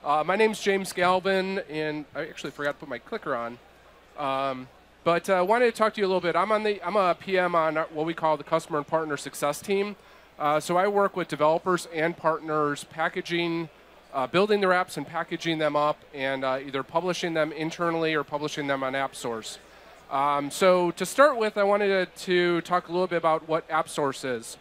My name's James Galvin, and I actually forgot to put my clicker on. But I wanted to talk to you a little bit. I'm a PM on what we call the Customer and Partner Success Team. So I work with developers and partners packaging, building their apps and packaging them up, and either publishing them internally or publishing them on AppSource. So to start with, I wanted to talk a little bit about what AppSource is.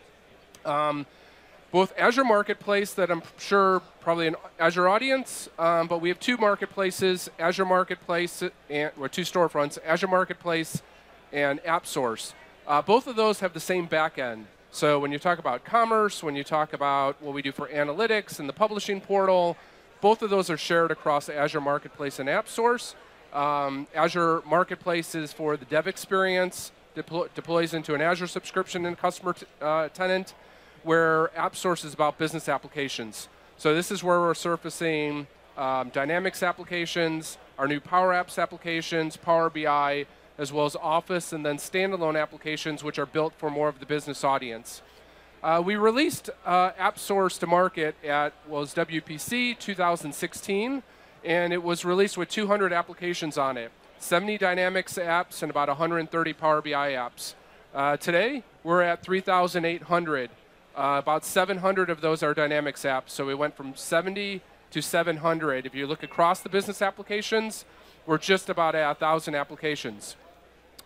Both Azure Marketplace, that I'm sure probably an Azure audience, but we have two marketplaces, Azure Marketplace, or two storefronts, Azure Marketplace and AppSource. Both of those have the same backend. So when you talk about commerce, when you talk about what we do for analytics and the publishing portal, both of those are shared across Azure Marketplace and AppSource. Azure Marketplace is for the dev experience, deploys into an Azure subscription and customer tenant, where AppSource is about business applications. So this is where we're surfacing Dynamics applications, our new Power Apps applications, Power BI, as well as Office, and then standalone applications, which are built for more of the business audience. We released AppSource to market at WPC 2016, and it was released with 200 applications on it, 70 Dynamics apps and about 130 Power BI apps. Today, we're at 3,800. About 700 of those are Dynamics apps, so we went from 70 to 700. If you look across the business applications, we're just about at 1,000 applications.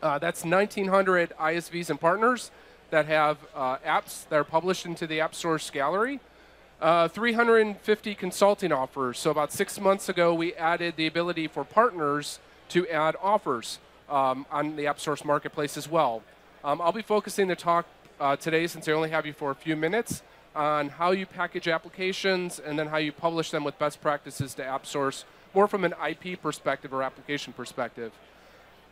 That's 1,900 ISVs and partners that have apps that are published into the AppSource gallery. 350 consulting offers. So about 6 months ago, we added the ability for partners to add offers on the AppSource marketplace as well. I'll be focusing the talk today, since I only have you for a few minutes, on how you package applications and then how you publish them with best practices to AppSource, more from an IP perspective or application perspective.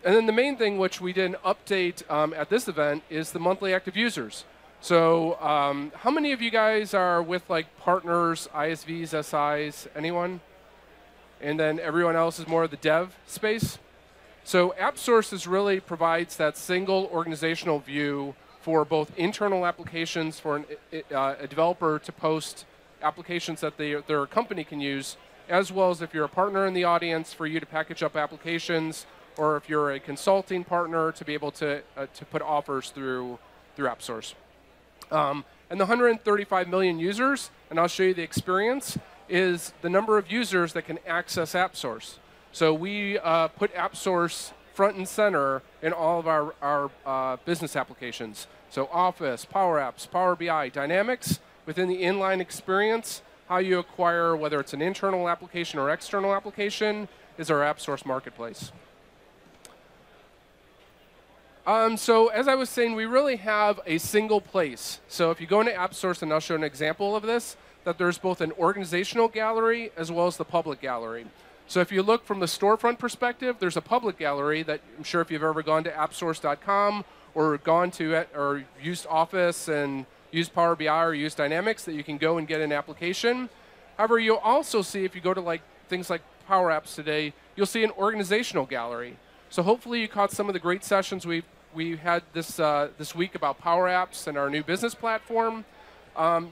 And then the main thing which we did an update at this event is the monthly active users. So how many of you guys are with like partners, ISVs, SIs, anyone? And then everyone else is more of the dev space? So AppSource really provides that single organizational view for both internal applications for a developer to post applications that their company can use, as well as if you're a partner in the audience for you to package up applications, or if you're a consulting partner to be able to put offers through AppSource. And the 135 million users, and I'll show you the experience, is the number of users that can access AppSource. So we put AppSource front and center in all of our business applications. So Office, Power Apps, Power BI, Dynamics, within the inline experience, how you acquire, whether it's an internal application or external application, is our AppSource marketplace. So as I was saying, we really have a single place. So if you go into AppSource, and I'll show an example of this, that there's both an organizational gallery as well as the public gallery. So if you look from the storefront perspective, there's a public gallery that I'm sure if you've ever gone to appsource.com or gone to it or used Office and used Power BI or used Dynamics, that you can go and get an application. However, you'll also see, if you go to things like Power Apps today, you'll see an organizational gallery. So hopefully you caught some of the great sessions we had this week about Power Apps and our new business platform.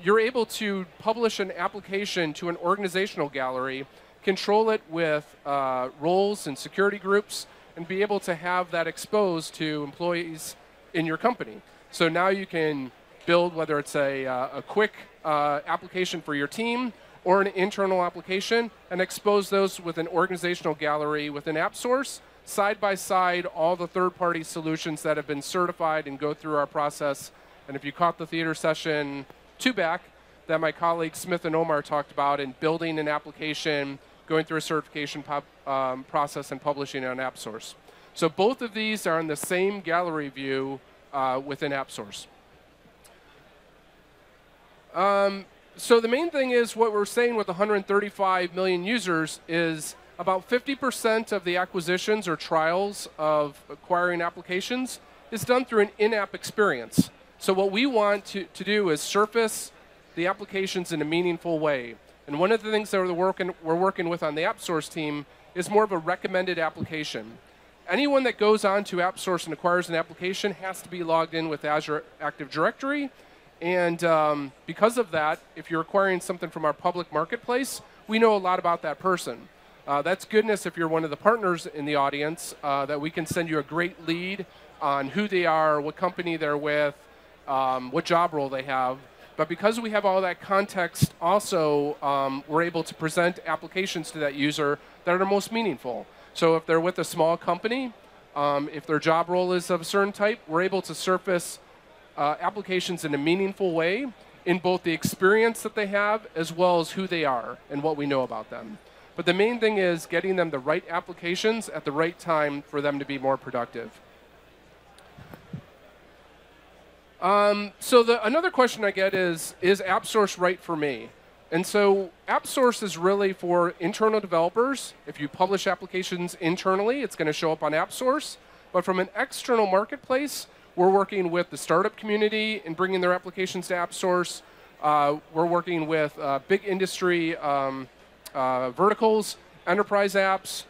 You're able to publish an application to an organizational gallery, control it with roles and security groups, and be able to have that exposed to employees in your company. So now you can build, whether it's a quick application for your team or an internal application, and expose those with an organizational gallery within AppSource, side by side all the third-party solutions that have been certified and go through our process. And if you caught the theater session 2 back that my colleagues Smith and Omar talked about in building an application, going through a certification process, and publishing on AppSource. So both of these are in the same gallery view within AppSource. So the main thing is what we're saying with 135 million users is about 50% of the acquisitions or trials of acquiring applications is done through an in-app experience. So what we want to do is surface the applications in a meaningful way. And one of the things that we're working with on the AppSource team is more of a recommended application. Anyone that goes on to AppSource and acquires an application has to be logged in with Azure Active Directory. And because of that, if you're acquiring something from our public marketplace, we know a lot about that person. That's goodness if you're one of the partners in the audience, that we can send you a great lead on who they are, what company they're with, what job role they have. But because we have all that context, also, we're able to present applications to that user that are most meaningful. So if they're with a small company, if their job role is of a certain type, we're able to surface applications in a meaningful way in both the experience that they have as well as who they are and what we know about them. But the main thing is getting them the right applications at the right time for them to be more productive. So another question I get is AppSource right for me? And so AppSource is really for internal developers. If you publish applications internally, it's going to show up on AppSource. But from an external marketplace, we're working with the startup community and bringing their applications to AppSource. We're working with big industry verticals, enterprise apps,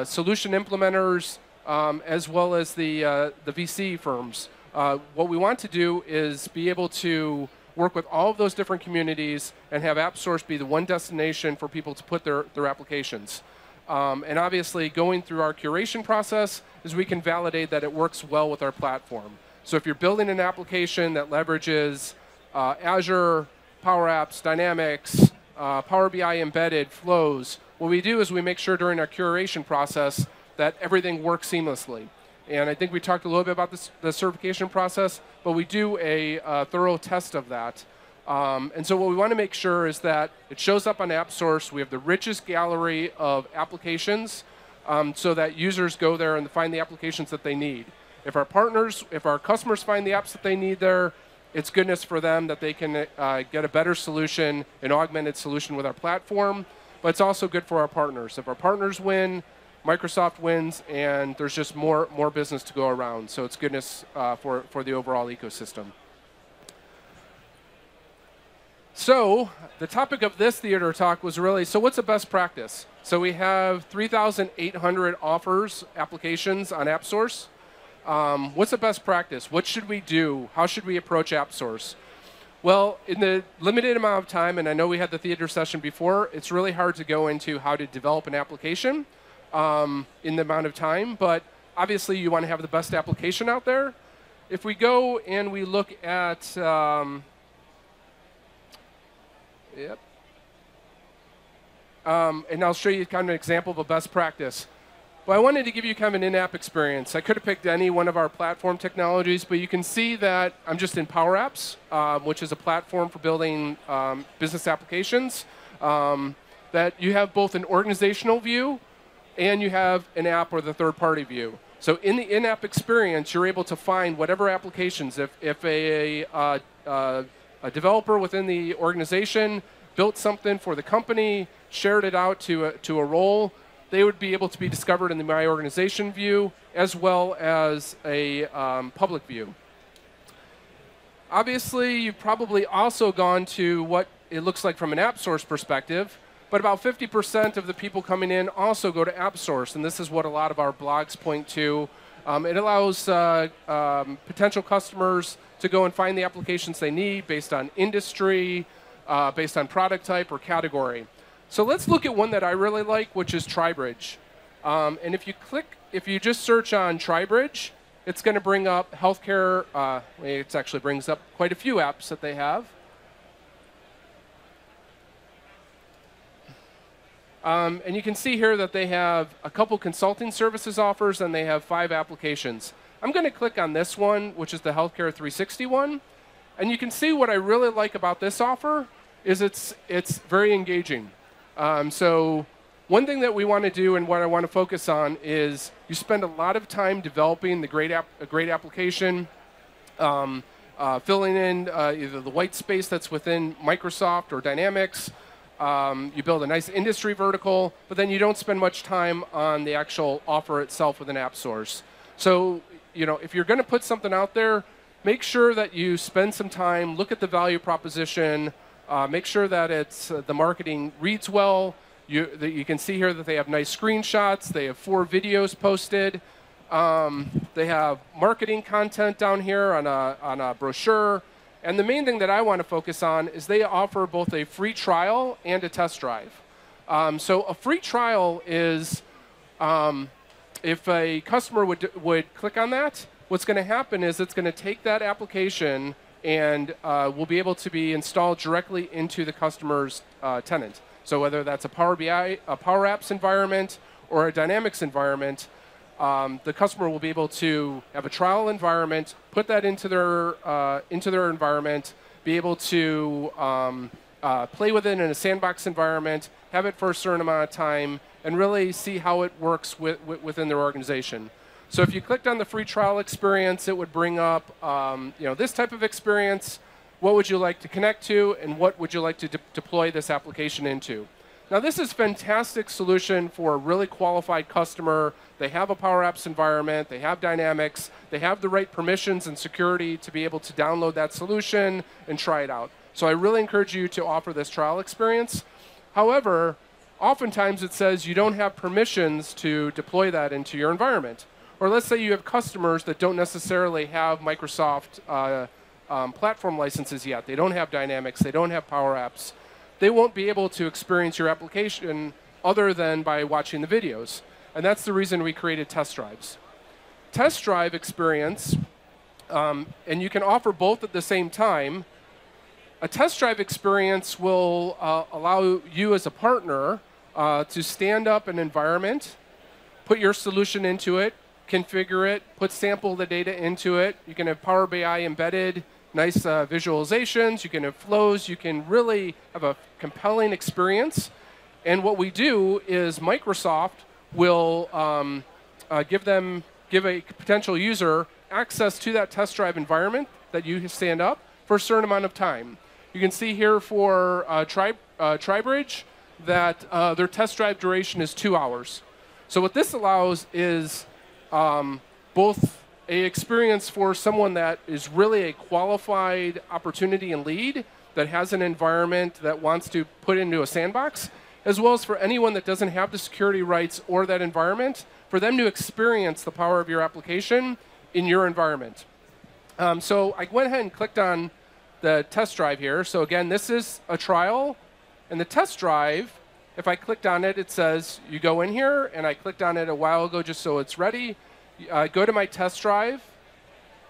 solution implementers, as well as the VC firms. What we want to do is be able to work with all of those different communities and have AppSource be the one destination for people to put their applications. And obviously, going through our curation process is we can validate that it works well with our platform. So if you're building an application that leverages Azure, Power Apps, Dynamics, Power BI embedded, flows, what we do is we make sure during our curation process that everything works seamlessly. And I think we talked a little bit about the certification process, but we do a thorough test of that. And so what we want to make sure is that it shows up on AppSource. We have the richest gallery of applications so that users go there and find the applications that they need. If our customers find the apps that they need there, it's goodness for them that they can get a better solution, an augmented solution with our platform. But it's also good for our partners. If our partners win, Microsoft wins, and there's just more business to go around. So it's goodness for the overall ecosystem. So the topic of this theater talk was really, so what's the best practice? So we have 3,800 offers, applications on AppSource. What's the best practice? What should we do? How should we approach AppSource? Well, in the limited amount of time, and I know we had the theater session before, it's really hard to go into how to develop an application in the amount of time, but obviously you want to have the best application out there. If we go and we look at, and I'll show you kind of an example of a best practice. But I wanted to give you kind of an in-app experience. I could have picked any one of our platform technologies, but you can see that I'm just in Power Apps, which is a platform for building business applications, that you have both an organizational view and you have an app or the third-party view. So in the in-app experience, you're able to find whatever applications. If a developer within the organization built something for the company, shared it out to a role, they would be able to be discovered in the My Organization view as well as a public view. Obviously, you've probably also gone to what it looks like from an AppSource perspective, but about 50% of the people coming in also go to AppSource, and this is what a lot of our blogs point to. It allows potential customers to go and find the applications they need based on industry, based on product type or category. So let's look at one that I really like, which is TriBridge. And if you just search on TriBridge, it's going to bring up healthcare. It actually brings up quite a few apps that they have. And you can see here that they have a couple consulting services offers, and they have 5 applications. I'm going to click on this one, which is the Healthcare 360 one. And you can see what I really like about this offer is it's very engaging. So one thing that we want to do and what I want to focus on is you spend a lot of time developing a great application, filling in either the white space that's within Microsoft or Dynamics. You build a nice industry vertical, but then you don't spend much time on the actual offer itself with an AppSource. So, if you're going to put something out there, make sure that you spend some time, look at the value proposition, make sure that the marketing reads well. You can see here that they have nice screenshots. They have 4 videos posted. They have marketing content down here on a brochure. And the main thing that I want to focus on is they offer both a free trial and a test drive. So a free trial is if a customer would click on that, what's going to happen is it's going to take that application and will be able to be installed directly into the customer's tenant. So whether that's a Power BI, a Power Apps environment, or a Dynamics environment, the customer will be able to have a trial environment, put that into their environment, be able to play with it in a sandbox environment, have it for a certain amount of time, and really see how it works within their organization. So if you clicked on the free trial experience, it would bring up this type of experience. What would you like to connect to, and what would you like to deploy this application into? Now this is a fantastic solution for a really qualified customer. They have a Power Apps environment, they have Dynamics, they have the right permissions and security to be able to download that solution and try it out. So I really encourage you to offer this trial experience. However, oftentimes it says you don't have permissions to deploy that into your environment. Or let's say you have customers that don't necessarily have Microsoft platform licenses yet. They don't have Dynamics, they don't have Power Apps. They won't be able to experience your application other than by watching the videos. And that's the reason we created test drives. Test drive experience, and you can offer both at the same time. A test drive experience will allow you as a partner to stand up an environment, put your solution into it, configure it, put sample the data into it. You can have Power BI embedded, nice visualizations, you can have flows, you can really have a compelling experience. And what we do is Microsoft will give a potential user access to that test drive environment that you stand up for a certain amount of time. You can see here for TriBridge that their test drive duration is 2 hours. So what this allows is both an experience for someone that is really a qualified opportunity and lead that has an environment that wants to put into a sandbox, as well as for anyone that doesn't have the security rights or that environment, for them to experience the power of your application in your environment. So I went ahead and clicked on the test drive here. So again, this is a trial. And the test drive, if I clicked on it, it says you go in here, and I clicked on it a while ago just so it's ready. Go to my test drive,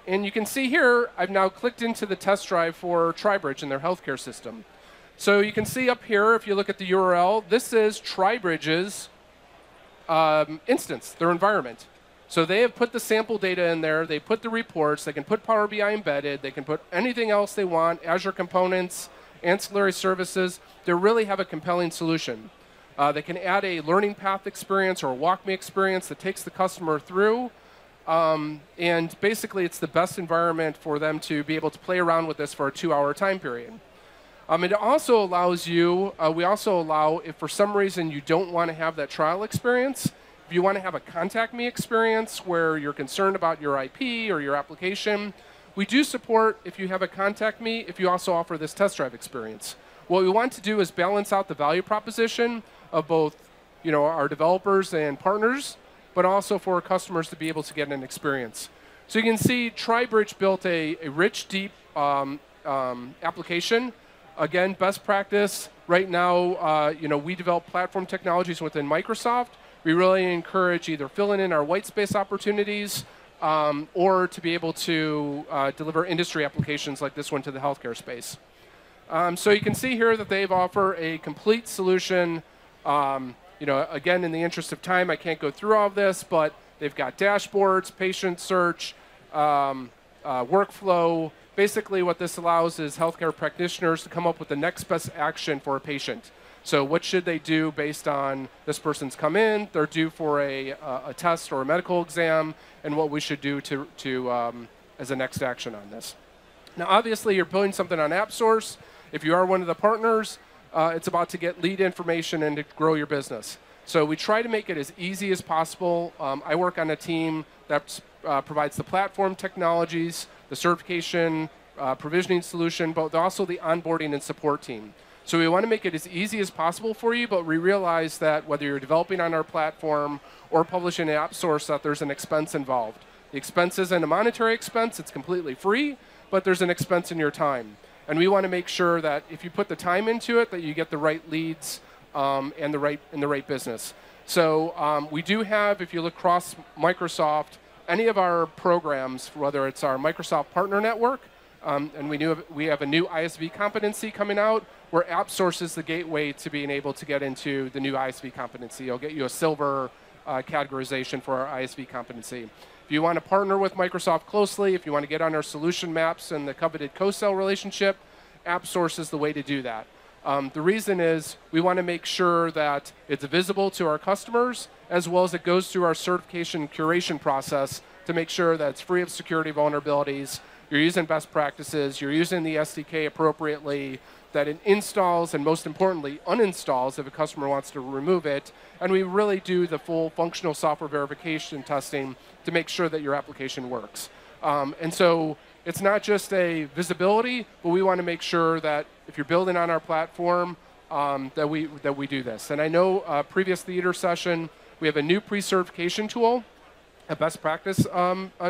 and you can see here I've now clicked into the test drive for TriBridge and their healthcare system. So you can see up here, if you look at the URL, this is TriBridge's instance, their environment. So they have put the sample data in there, they put the reports, they can put Power BI embedded, they can put anything else they want, Azure components, ancillary services. They really have a compelling solution. They can add a learning path experience or a walk me experience that takes the customer through. And basically, it's the best environment for them to be able to play around with this for a 2-hour time period. It also allows you, we also allow, if for some reason you don't want to have that trial experience, if you want to have a contact me experience where you're concerned about your IP or your application, we do support, if you have a contact me, if you also offer this test drive experience. What we want to do is balance out the value proposition of both our developers and partners, but also for customers to be able to get an experience. So you can see TriBridge built a rich, deep application. Again, best practice. Right now, we develop platform technologies within Microsoft. We really encourage either filling in our white space opportunities or to be able to deliver industry applications like this one to the healthcare space. So you can see here that they've offered a complete solution. Again, in the interest of time, I can't go through all of this, but they've got dashboards, patient search, workflow. Basically, what this allows is healthcare practitioners to come up with the next best action for a patient. So what should they do based on this person's come in, they're due for a test or a medical exam, and what we should do as a next action on this. Now, obviously, you're building something on AppSource. If you are one of the partners, it's about to get lead information and to grow your business. So we try to make it as easy as possible. I work on a team that provides the platform technologies, the certification, provisioning solution, but also the onboarding and support team. So we want to make it as easy as possible for you, but we realize that whether you're developing on our platform or publishing an AppSource, that there's an expense involved. The expense isn't a monetary expense, it's completely free, but there's an expense in your time. And we want to make sure that if you put the time into it, that you get the right leads and the right business. So we do have, if you look across Microsoft, any of our programs, whether it's our Microsoft Partner Network, and we have a new ISV competency coming out, where AppSource is the gateway to being able to get into the new ISV competency. It'll get you a silver categorization for our ISV competency. If you want to partner with Microsoft closely, if you want to get on our solution maps and the coveted co-sell relationship, AppSource is the way to do that. The reason is we want to make sure that it's visible to our customers, as well as it goes through our certification curation process to make sure that it's free of security vulnerabilities, you're using best practices, you're using the SDK appropriately, that it installs and most importantly uninstalls if a customer wants to remove it, and we really do the full functional software verification testing to make sure that your application works. And so it's not just a visibility, but we want to make sure that if you're building on our platform, that we do this. And I know previous theater session, we have a new pre-certification tool, a best practice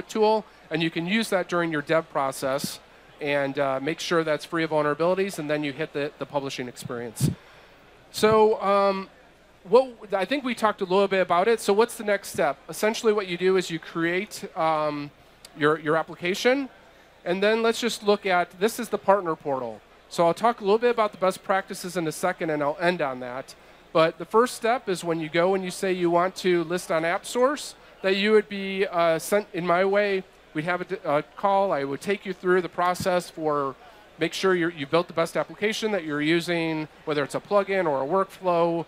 tool, and you can use that during your dev process and make sure that's free of vulnerabilities, and then you hit the publishing experience. So I think we talked a little bit about it. So what's the next step? Essentially what you do is you create your application, and then let's just look at, this is the partner portal. So I'll talk a little bit about the best practices in a second, and I'll end on that. But the first step is when you go and you say you want to list on AppSource, that you would be sent in my way. We'd have a call. I would take you through the process for make sure you built the best application that you're using, whether it's a plugin or a workflow.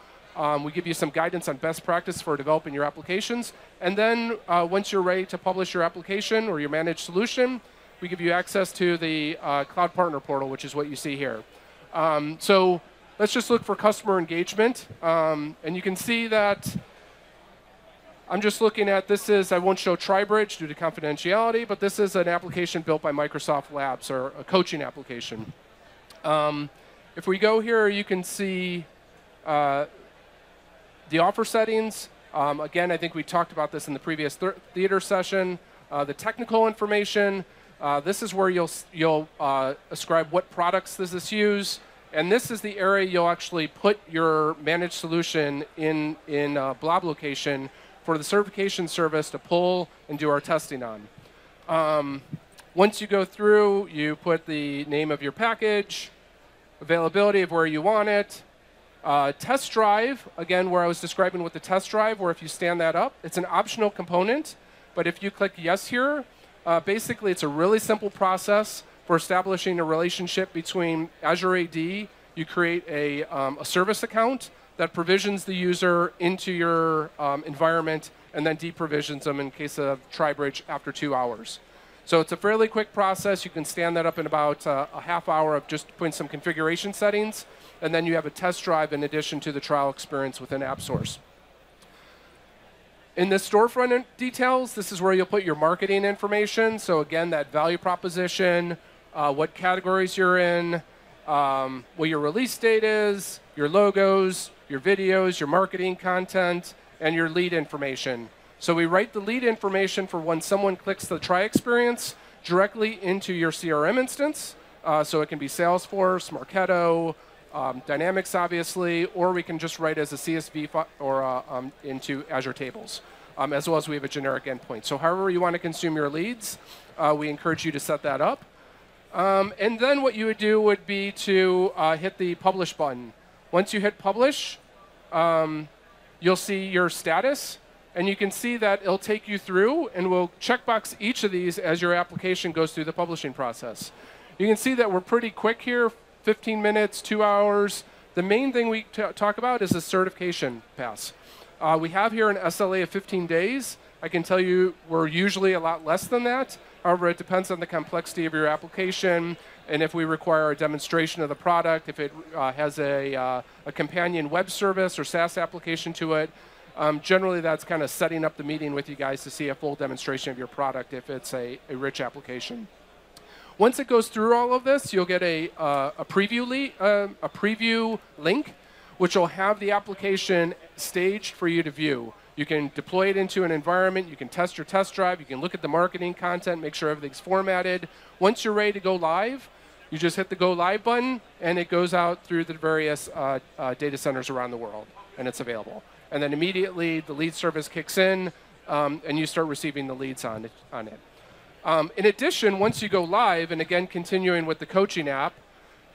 We give you some guidance on best practice for developing your applications. And then once you're ready to publish your application or your managed solution, we give you access to the Cloud Partner Portal, which is what you see here. So let's just look for customer engagement. And you can see that I'm just looking at, I won't show TriBridge due to confidentiality, but this is an application built by Microsoft Labs, or a coaching application. If we go here, you can see the offer settings. Again, I think we talked about this in the previous theater session. The technical information, this is where you'll ascribe what products does this use. And this is the area you'll actually put your managed solution in blob location for the certification service to pull and do our testing on. Once you go through, you put the name of your package, availability of where you want it, test drive, again, where I was describing with the test drive, where if you stand that up, it's an optional component. But if you click yes here, basically it's a really simple process for establishing a relationship between Azure AD. You create a service account that provisions the user into your environment and then deprovisions them in case of TriBridge after 2 hours. So it's a fairly quick process. You can stand that up in about a half hour of just putting some configuration settings, and then you have a test drive in addition to the trial experience within AppSource. In the storefront details, this is where you'll put your marketing information. So again, that value proposition, what categories you're in, what your release date is, your logos, your videos, your marketing content, and your lead information. So we write the lead information for when someone clicks the try experience directly into your CRM instance. So it can be Salesforce, Marketo, Dynamics, obviously, or we can just write as a CSV or into Azure Tables, as well as we have a generic endpoint. So however you want to consume your leads, we encourage you to set that up. And then what you would do would be to hit the publish button. Once you hit publish, you'll see your status, and you can see that it'll take you through, and we'll checkbox each of these as your application goes through the publishing process. You can see that we're pretty quick here, 15 minutes, 2 hours. The main thing we talk about is the certification pass. We have here an SLA of 15 days. I can tell you we're usually a lot less than that. However, it depends on the complexity of your application, and if we require a demonstration of the product, if it has a companion web service or SaaS application to it. Generally, that's kind of setting up the meeting with you guys to see a full demonstration of your product if it's a rich application. Once it goes through all of this, you'll get a preview link, which will have the application staged for you to view. You can deploy it into an environment. You can test your test drive. You can look at the marketing content, make sure everything's formatted. Once you're ready to go live, You just hit the Go Live button, and it goes out through the various data centers around the world, and it's available. And then immediately, the lead service kicks in, and you start receiving the leads on it. In addition, once you go live, and again, continuing with the coaching app,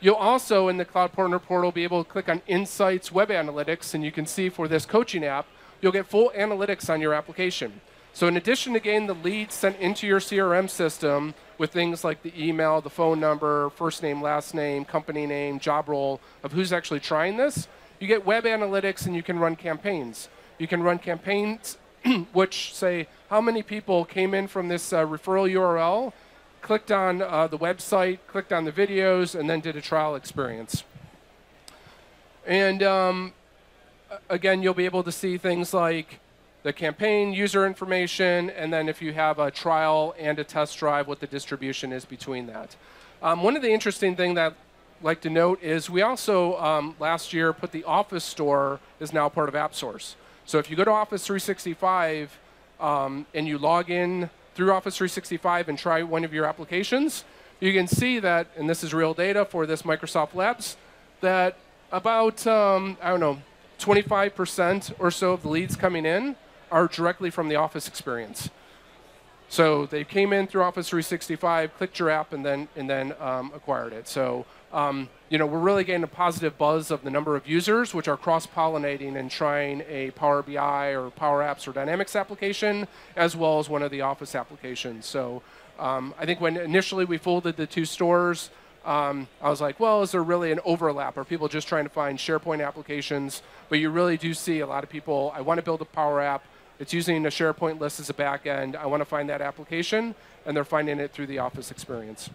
you'll also, in the Cloud Partner Portal, be able to click on Insights Web Analytics, and you can see for this coaching app, you'll get full analytics on your application. So in addition to getting the leads sent into your CRM system with things like the email, the phone number, first name, last name, company name, job role of who's actually trying this, you get web analytics and you can run campaigns. You can run campaigns which say how many people came in from this referral URL, clicked on the website, clicked on the videos, and then did a trial experience. And again, you'll be able to see things like the campaign, user information, and then if you have a trial and a test drive, what the distribution is between that. One of the interesting things that I'd like to note is we also, last year, put the Office store is now part of AppSource. So if you go to Office 365 and you log in through Office 365 and try one of your applications, you can see that, and this is real data for this Microsoft Labs, that about, I don't know, 25% or so of the leads coming in are directly from the Office experience. So they came in through Office 365, clicked your app, and then acquired it. So you know, we're really getting a positive buzz of the number of users which are cross-pollinating and trying a Power BI or Power Apps or Dynamics application, as well as one of the Office applications. So I think when initially we folded the two stores, I was like, well, is there really an overlap? Are people just trying to find SharePoint applications? But you really do see a lot of people, I want to build a Power App. It's using a SharePoint list as a back end. I want to find that application, and they're finding it through the Office experience.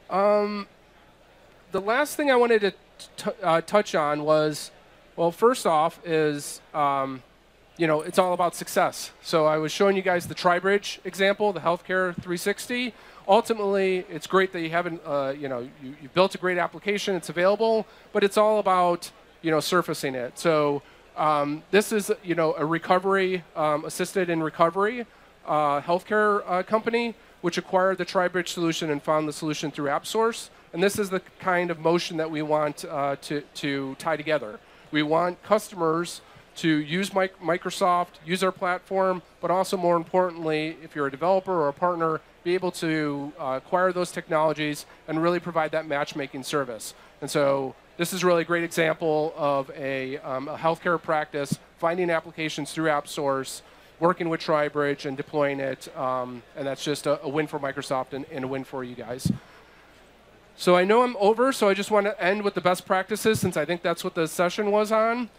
The last thing I wanted to touch on was, well, first off is, you know, it's all about success. So I was showing you guys the TriBridge example, the Healthcare 360. Ultimately, it's great that you haven't, you know, you built a great application, it's available, but it's all about, you know, surfacing it. So this is, you know, a recovery, assisted in recovery healthcare company, which acquired the TriBridge solution and found the solution through AppSource. And this is the kind of motion that we want to tie together. We want customers to use Microsoft, use our platform, but also more importantly, if you're a developer or a partner, be able to acquire those technologies and really provide that matchmaking service. And so this is really a great example of a healthcare practice finding applications through AppSource, working with TriBridge and deploying it, and that's just a win for Microsoft and a win for you guys. So I know I'm over, so I just want to end with the best practices since I think that's what the session was on.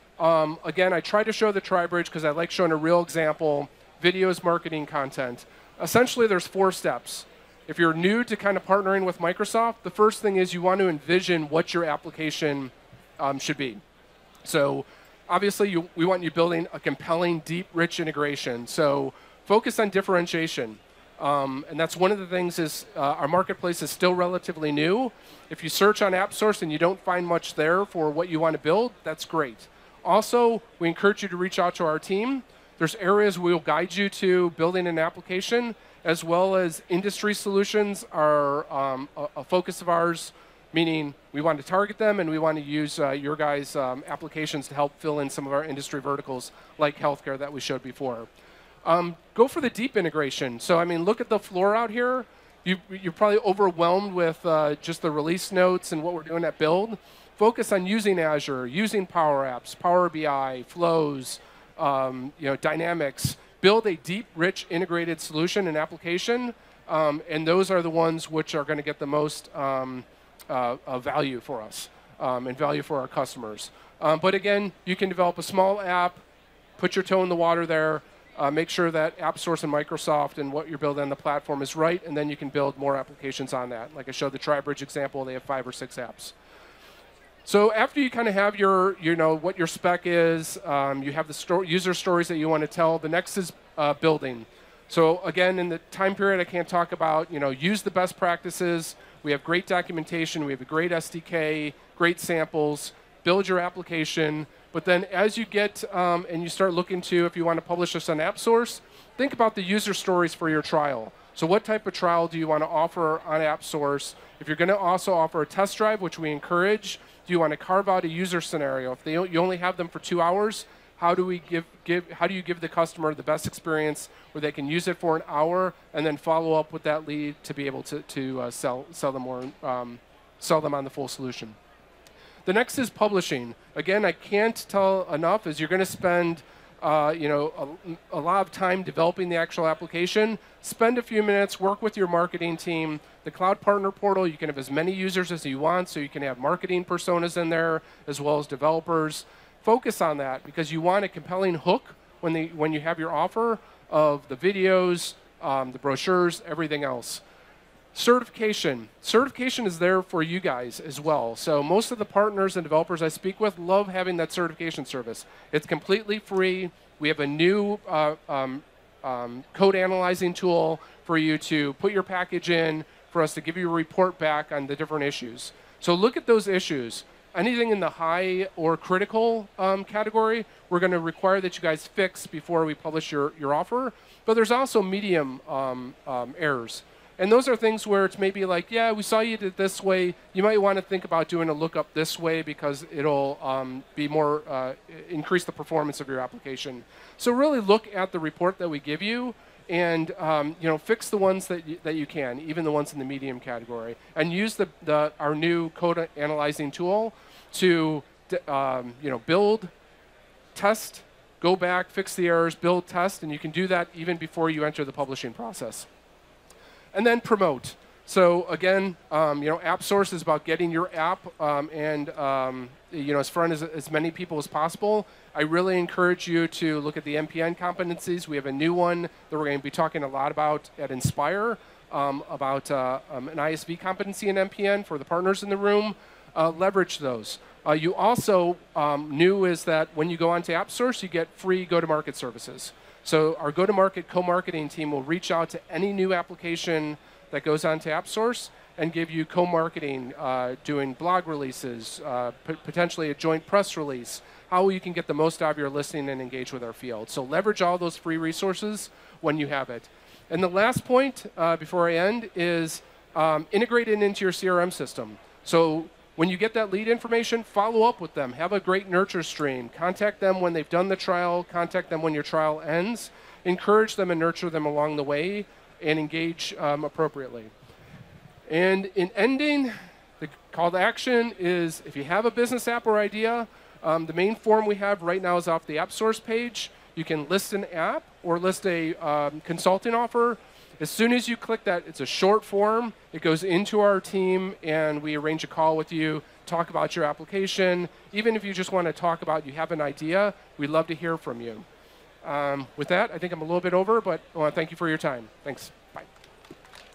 Again, I try to show the TriBridge because I like showing a real example, videos, marketing, content. Essentially, there's 4 steps. If you're new to kind of partnering with Microsoft, the first thing is you want to envision what your application should be. So obviously, we want you building a compelling, deep, rich integration. So focus on differentiation. And that's one of the things is our marketplace is still relatively new. If you search on AppSource and you don't find much there for what you want to build, that's great. Also, we encourage you to reach out to our team. There's areas we'll guide you to building an application, as well as industry solutions are a focus of ours, meaning we want to target them and we want to use your guys' applications to help fill in some of our industry verticals like healthcare that we showed before. Go for the deep integration. So, I mean, look at the floor out here. You're probably overwhelmed with just the release notes and what we're doing at Build. Focus on using Azure, using Power Apps, Power BI, Flows, you know, Dynamics. Build a deep, rich, integrated solution and application, and those are the ones which are going to get the most value for us and value for our customers. But again, you can develop a small app, put your toe in the water there, make sure that AppSource and Microsoft and what you're building on the platform is right, and then you can build more applications on that. Like I showed the TriBridge example, they have 5 or 6 apps. So after you kind of have your, you know, what your spec is, you have the user stories that you want to tell, the next is building. So again, in the time period I can't talk about, you know, use the best practices. We have great documentation, we have a great SDK, great samples, build your application. But then as you get and you start looking to, if you want to publish this on AppSource, think about the user stories for your trial. So what type of trial do you want to offer on AppSource? If you're going to also offer a test drive, which we encourage, do you want to carve out a user scenario? If you only have them for 2 hours, how do you give the customer the best experience where they can use it for an hour and then follow up with that lead to be able to sell them on the full solution? The next is publishing. Again, I can't tell enough is you're going to spend a lot of time developing the actual application. Spend a few minutes, work with your marketing team. The Cloud Partner Portal, you can have as many users as you want, so you can have marketing personas in there as well as developers. Focus on that because you want a compelling hook when you have your offer of the videos, the brochures, everything else. Certification. Certification is there for you guys as well. So most of the partners and developers I speak with love having that certification service. It's completely free. We have a new code analyzing tool for you to put your package in, for us to give you a report back on the different issues. So look at those issues. Anything in the high or critical category, we're going to require that you guys fix before we publish your offer. But there's also medium errors. And those are things where it's maybe like, yeah, we saw you did this way. You might want to think about doing a lookup this way because it'll be more increase the performance of your application. So really look at the report that we give you and fix the ones that you can, even the ones in the medium category, and use our new code analyzing tool to build, test, go back, fix the errors, build, test, and you can do that even before you enter the publishing process. And then promote. So again, AppSource is about getting your app as front as many people as possible. I really encourage you to look at the NPN competencies. We have a new one that we're going to be talking a lot about at Inspire, about an ISV competency in NPN for the partners in the room. Leverage those. You also, new is that when you go onto AppSource, you get free go-to-market services. So our go-to-market co-marketing team will reach out to any new application that goes onto AppSource and give you co-marketing, doing blog releases, potentially a joint press release, how you can get the most out of your listing and engage with our field. So leverage all those free resources when you have it. And the last point before I end is integrate it into your CRM system. So when you get that lead information, follow up with them. Have a great nurture stream. Contact them when they've done the trial. Contact them when your trial ends. Encourage them and nurture them along the way and engage appropriately. And in ending, the call to action is if you have a business app or idea, the main form we have right now is off the AppSource page. You can list an app or list a consulting offer. As soon as you click that, it's a short form. It goes into our team, and we arrange a call with you, talk about your application. Even if you just want to talk about you have an idea, we'd love to hear from you. With that, I think I'm a little bit over, but I want to thank you for your time. Thanks. Bye.